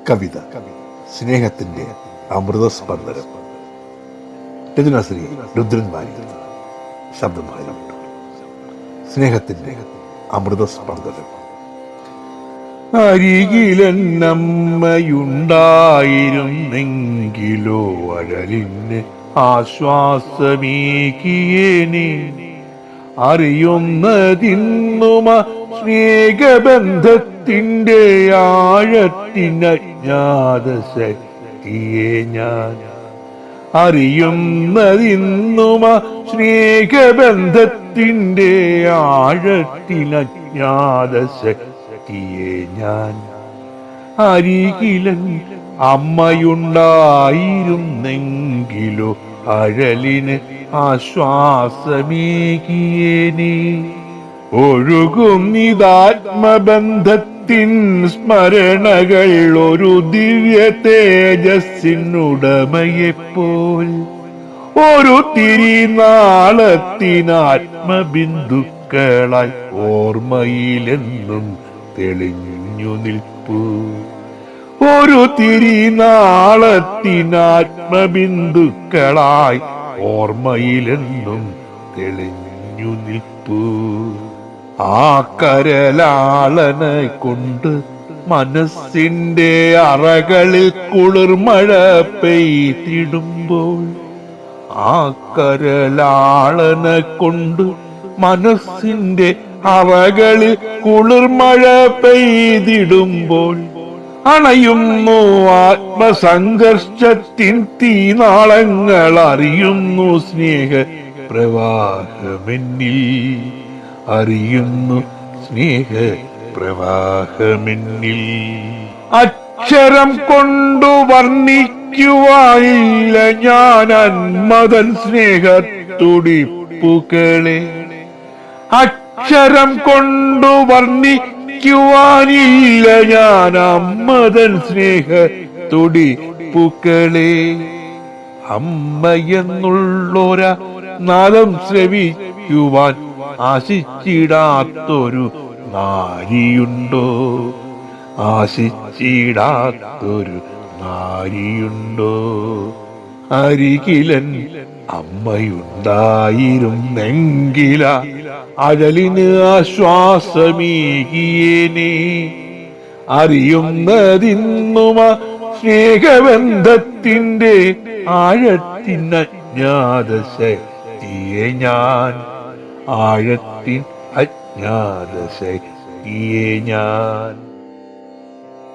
കവിത സ്നേഹത്തിന്റെ അമൃതസ്പന്ദനം. രചനാശ്രീ രുദ്രൻ വാര്യർ. ശബ്ദം പകർന്നു. സ്നേഹത്തിന്റെ അമൃതസ്പന്ദനം. അരികിലെന്നമ്മയുണ്ടായിരുന്നെങ്കിലോ അഴലിന് ആശ്വാസമേകിയേനെ. അറിയുന്നതിന്നുമ സ്നേഹബന്ധത്തിന്റെ ആഴത്തിനജ്ഞാത ശക്തിയെ ഞാൻ. അറിയുന്നതിന്നുമ സ്നേഹബന്ധത്തിന്റെ ആഴത്തിനജ്ഞാത ശക്തിയെ ഞാൻ. അരികിലൻ അമ്മയുണ്ടായിരുന്നെങ്കിലോ അഴലിന് ആശ്വാസമേകിയേനെ. ഒഴുകുന്നിതാത്മബന്ധത്തിൻ സ്മരണകൾ ഒരു ദിവ്യ തേജസ്സിനുടമയെപ്പോൽ. ഒരു തിരിനാളത്തിനാത്മബിന്ദുക്കളായി ഓർമ്മയിലെന്നും തെളിഞ്ഞു നിൽപ്പൂ. ഒരു തിരിനാളത്തിനാത്മബിന്ദുക്കളായി ഓർമ്മയിലെന്നും തെളിഞ്ഞു നിൽപ്പൂ. ആ കരലാളനെ കൊണ്ട് മനസ്സിന്റെ അറകളിൽ കുളിർമഴ പെയ്തിടുമ്പോൾ. ആ കരലാളനെ കൊണ്ട് മനസ്സിന്റെ അറകളിൽ കുളിർമഴ പെയ്തിടുമ്പോൾ അണയുന്നു ആത്മസംഘർഷത്തിൻ തീനാളങ്ങൾ. അറിയുന്നു സ്നേഹ പ്രവാഹമെന്നിൽ. അറിയുന്നു സ്നേഹ പ്രവാഹമെന്നിൽ. അക്ഷരം കൊണ്ടു വർണ്ണിക്കുവാനില്ല ഞാൻ അന്മദൻ സ്നേഹത്തുടിപ്പുകളെ. അക്ഷരം കൊണ്ടു വർണ്ണിക്കുവാനില്ല ഞാൻ അമ്മതൻ സ്നേഹത്തുടിപ്പുകളെ. അമ്മയെന്നുള്ളൊര നാദം ശ്രവിക്കുവാൻ ആശിച്ചിടാത്തൊരു നാരിയുണ്ടോ? ആശിച്ചിടാത്തൊരു നാരിയുണ്ടോ? അരികിലൻ അമ്മയുണ്ടായിരുന്നെങ്കില അഴലിന് ആശ്വാസമേകിയേനെ. അറിയുന്നതിന്നുമ സ്നേഹബന്ധത്തിന്റെ ആഴത്തിനജ്ഞാത ശക്തിയെ ഞാൻ. ആഴത്തിൻ അജ്ഞാത ശക്തിയെ ഞാൻ.